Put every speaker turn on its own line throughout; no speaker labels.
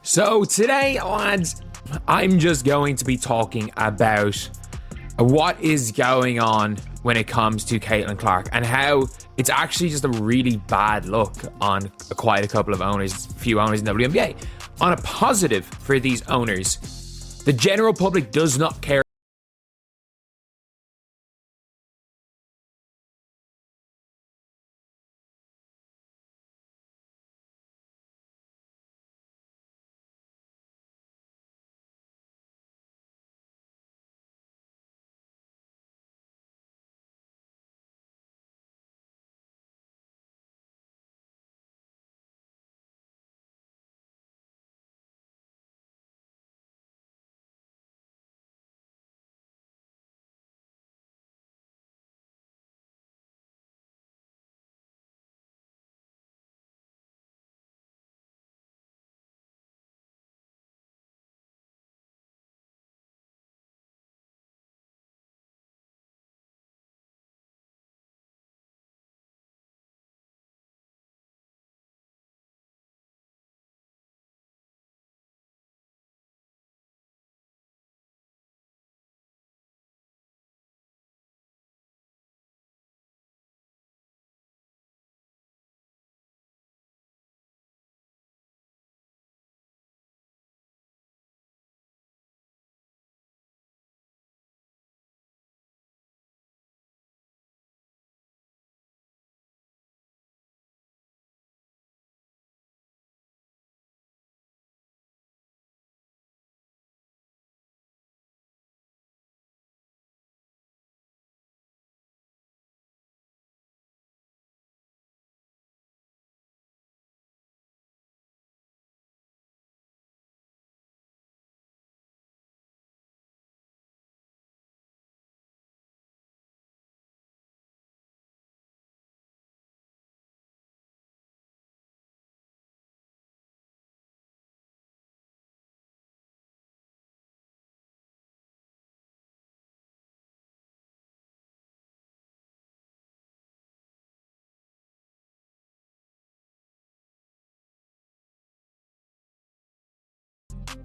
So today, lads, I'm just going to be talking about what is going on when it comes to Caitlin Clark and how it's actually just a really bad look on quite a couple of owners, few owners in WNBA. On a positive for these owners, the general public does not care.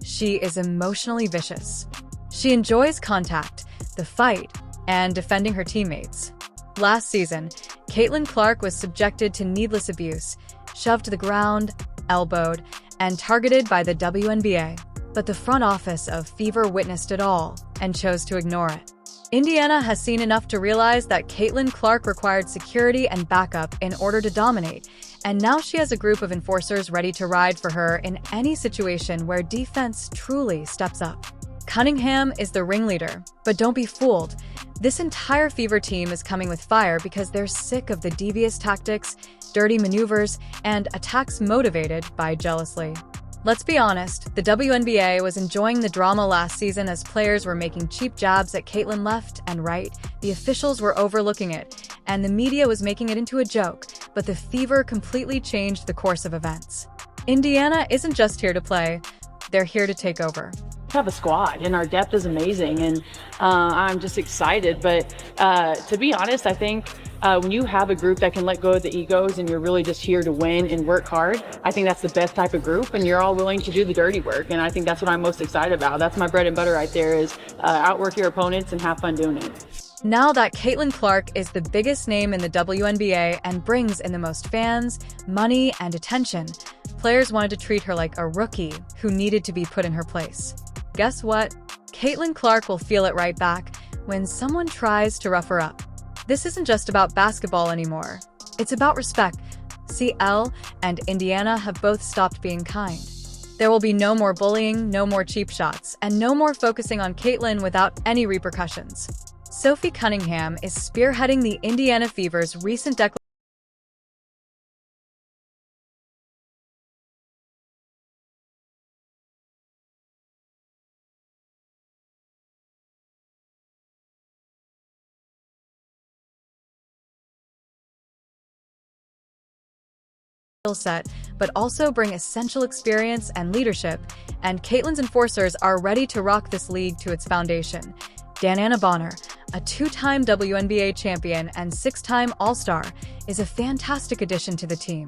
She is emotionally vicious. She enjoys contact, the fight, and defending her teammates. Last season, Caitlin Clark was subjected to needless abuse, shoved to the ground, elbowed, and targeted by the WNBA. But the front office of Fever witnessed it all and chose to ignore it. Indiana has seen enough to realize that Caitlin Clark required security and backup in order to dominate, and now she has a group of enforcers ready to ride for her in any situation where defense truly steps up. Cunningham is the ringleader, but don't be fooled. This entire Fever team is coming with fire because they're sick of the devious tactics, dirty maneuvers, and attacks motivated by jealousy. Let's be honest, the WNBA was enjoying the drama last season as players were making cheap jabs at Caitlin left and right, the officials were overlooking it, and the media was making it into a joke, but the Fever completely changed the course of events. Indiana isn't just here to play, they're here to take over.
We have a squad and our depth is amazing, and I'm just excited. But to be honest, I think when you have a group that can let go of the egos and you're really just here to win and work hard, I think that's the best type of group, and you're all willing to do the dirty work. And I think that's what I'm most excited about. That's my bread and butter right there, is outwork your opponents and have fun doing it.
Now that Caitlin Clark is the biggest name in the WNBA and brings in the most fans, money, and attention, players wanted to treat her like a rookie who needed to be put in her place. Guess what? Caitlin Clark will feel it right back when someone tries to rough her up. This isn't just about basketball anymore. It's about respect. CL and Indiana have both stopped being kind. There will be no more bullying, no more cheap shots, and no more focusing on Caitlin without any repercussions. Sophie Cunningham is spearheading the Indiana Fever's recent declaration set, but also bring essential experience and leadership, and Caitlin's enforcers are ready to rock this league to its foundation. Dananna Bonner, a two-time WNBA champion and six-time All-Star, is a fantastic addition to the team.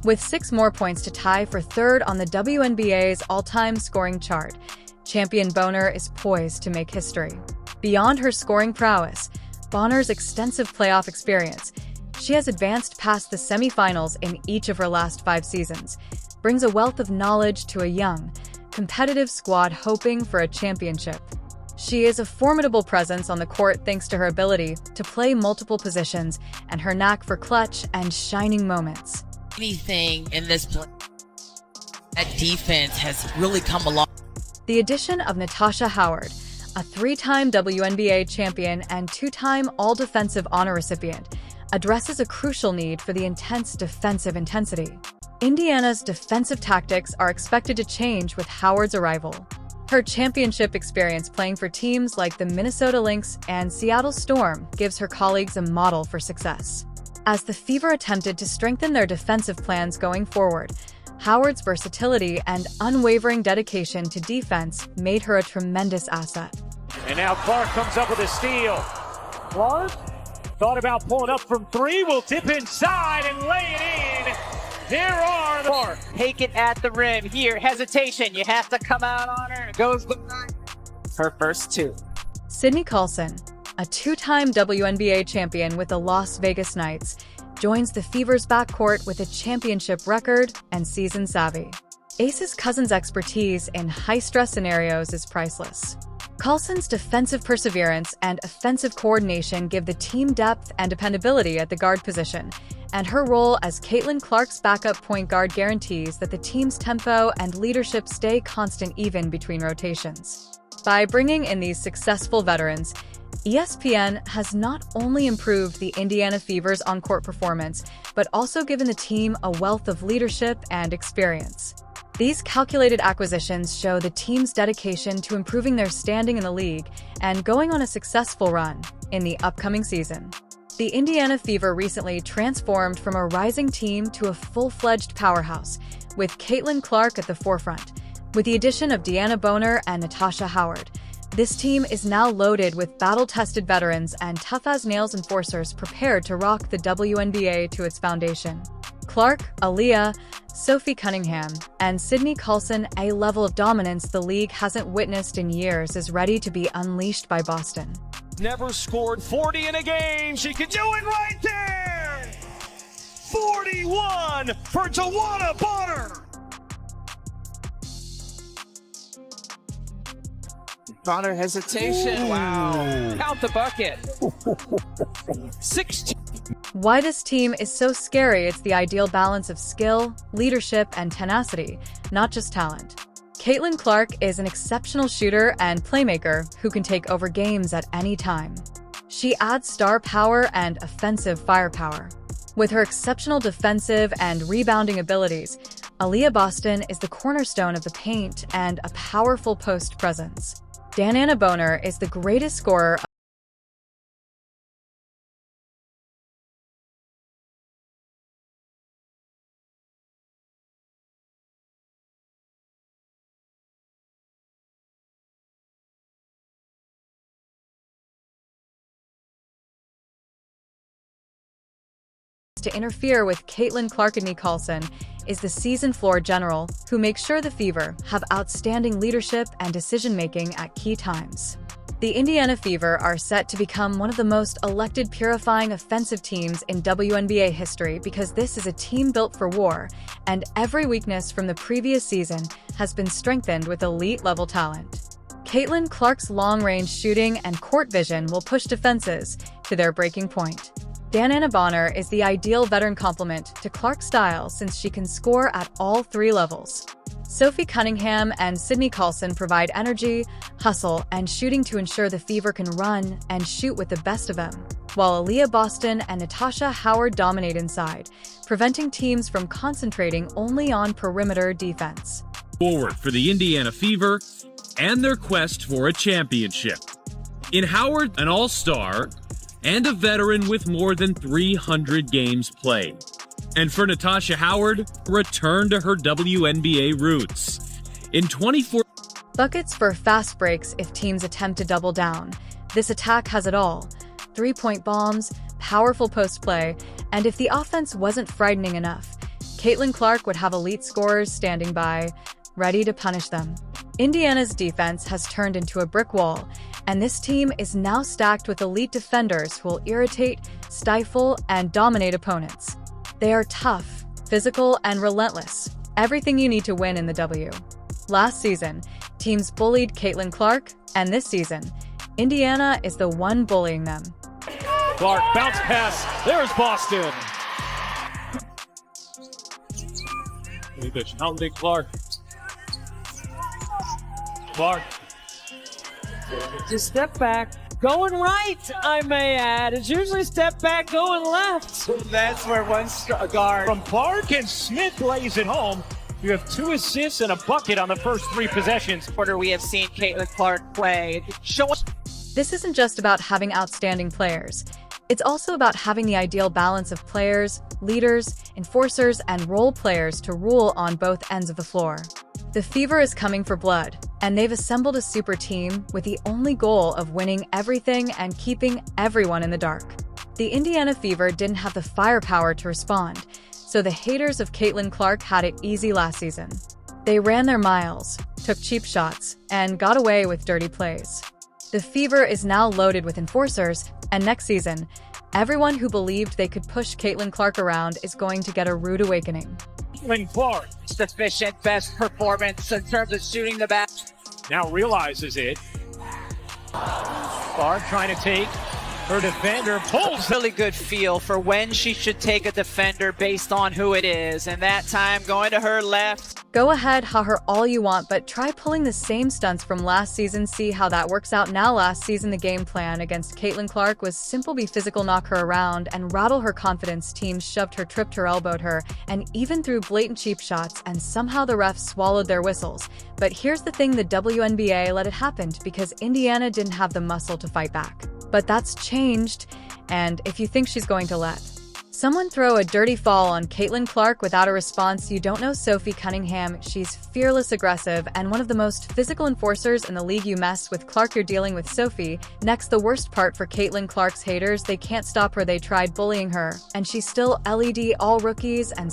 With 6 more points to tie for third on the WNBA's all-time scoring chart, champion Bonner is poised to make history. Beyond her scoring prowess, Bonner's extensive playoff experience, she has advanced past the semifinals in each of her last 5 seasons, brings a wealth of knowledge to a young, competitive squad hoping for a championship. She is a formidable presence on the court thanks to her ability to play multiple positions and her knack for clutch and shining moments.
Anything in this that defense has really come along.
The addition of Natasha Howard, a 3-time WNBA champion and 2-time All-Defensive Honor recipient, addresses a crucial need for the intense defensive intensity. Indiana's defensive tactics are expected to change with Howard's arrival. Her championship experience playing for teams like the Minnesota Lynx and Seattle Storm gives her colleagues a model for success. As the Fever attempted to strengthen their defensive plans going forward, Howard's versatility and unwavering dedication to defense made her a tremendous asset.
And now Clark comes up with a steal. Clark thought about pulling up from 3, will tip inside and lay it in. Here are the
Clark, take it at the rim. Here, hesitation. You have to come out on her. Goes the her first 2.
Sydney Colson, a 2-time WNBA champion with the Las Vegas Knights, joins the Fever's backcourt with a championship record and season savvy. Ace's cousin's expertise in high-stress scenarios is priceless. Colson's defensive perseverance and offensive coordination give the team depth and dependability at the guard position, and her role as Caitlin Clark's backup point guard guarantees that the team's tempo and leadership stay constant even between rotations. By bringing in these successful veterans, ESPN has not only improved the Indiana Fever's on-court performance, but also given the team a wealth of leadership and experience. These calculated acquisitions show the team's dedication to improving their standing in the league and going on a successful run in the upcoming season. The Indiana Fever recently transformed from a rising team to a full-fledged powerhouse, with Caitlin Clark at the forefront. With the addition of Deanna Bonner and Natasha Howard, this team is now loaded with battle-tested veterans and tough-as-nails enforcers prepared to rock the WNBA to its foundation. Clark, Aaliyah, Sophie Cunningham, and Sydney Colson, a level of dominance the league hasn't witnessed in years, is ready to be unleashed by Boston.
never scored 40 in a game. She can do it right there. 41 for Deanna Bonner.
Bonner hesitation.
Ooh.
Wow. Count the bucket.
16.
Why this team is so scary, it's the ideal balance of skill, leadership, and tenacity, not just talent. Caitlin Clark is an exceptional shooter and playmaker who can take over games at any time. She adds star power and offensive firepower. With her exceptional defensive and rebounding abilities, Aaliyah Boston is the cornerstone of the paint and a powerful post presence. Deanna Bonner is the greatest scorer to interfere with Caitlin Clark. And Carlson is the season floor general who makes sure the Fever have outstanding leadership and decision-making at key times. The Indiana Fever are set to become one of the most elected, purifying offensive teams in WNBA history because this is a team built for war, and every weakness from the previous season has been strengthened with elite-level talent. Caitlin Clark's long-range shooting and court vision will push defenses to their breaking point. Deanna Bonner is the ideal veteran complement to Clark's style since she can score at all three levels. Sophie Cunningham and Sydney Colson provide energy, hustle, and shooting to ensure the Fever can run and shoot with the best of them, while Aaliyah Boston and Natasha Howard dominate inside, preventing teams from concentrating only on perimeter defense.
Forward for the Indiana Fever and their quest for a championship. In Howard, an all-star, and a veteran with more than 300 games played. And for Natasha Howard, return to her WNBA roots. In 24
buckets for fast breaks if teams attempt to double down. This attack has it all: three-point bombs, powerful post play, and if the offense wasn't frightening enough, Caitlin Clark would have elite scorers standing by, ready to punish them. Indiana's defense has turned into a brick wall, and this team is now stacked with elite defenders who will irritate, stifle, and dominate opponents. They are tough, physical, and relentless. Everything you need to win in the W. Last season, teams bullied Caitlin Clark, and this season, Indiana is the one bullying them.
Clark, bounce pass. There's Boston. Pounding Clark. Clark.
Just step back. Going right, I may add. It's usually step back, going left. That's where one guard.
From Clark, and Smith lays it home. You have 2 assists and a bucket on the first 3 possessions.
Quarter we have seen Caitlin Clark play. Show us.
This isn't just about having outstanding players. It's also about having the ideal balance of players, leaders, enforcers, and role players to rule on both ends of the floor. The Fever is coming for blood, and they've assembled a super team with the only goal of winning everything and keeping everyone in the dark. The Indiana Fever didn't have the firepower to respond, so the haters of Caitlin Clark had it easy last season. They ran their miles, took cheap shots, and got away with dirty plays. The Fever is now loaded with enforcers, and next season, everyone who believed they could push Caitlin Clark around is going to get a rude awakening.
Caitlin Clark
Sufficient best performance in terms of shooting the back.
now realizes it. Clark trying to take her defender, pulls.
Really good feel for when she should take a defender based on who it is. And that time going to her left.
Go ahead, ha her all you want, but try pulling the same stunts from last season, see how that works out now. Last season, the game plan against Caitlin Clark was simple: be physical, knock her around, and rattle her confidence. Teams shoved her, tripped her, elbowed her, and even threw blatant cheap shots, and somehow the refs swallowed their whistles. But here's the thing, the WNBA let it happen because Indiana didn't have the muscle to fight back. But that's changed, and if you think she's going to let someone throw a dirty fall on Caitlin Clark without a response, you don't know Sophie Cunningham. She's fearless, aggressive, and one of the most physical enforcers in the league. You mess with Clark, you're dealing with Sophie. Next, the worst part for Caitlin Clark's haters, they can't stop her. They tried bullying her, and she's still LED, all rookies and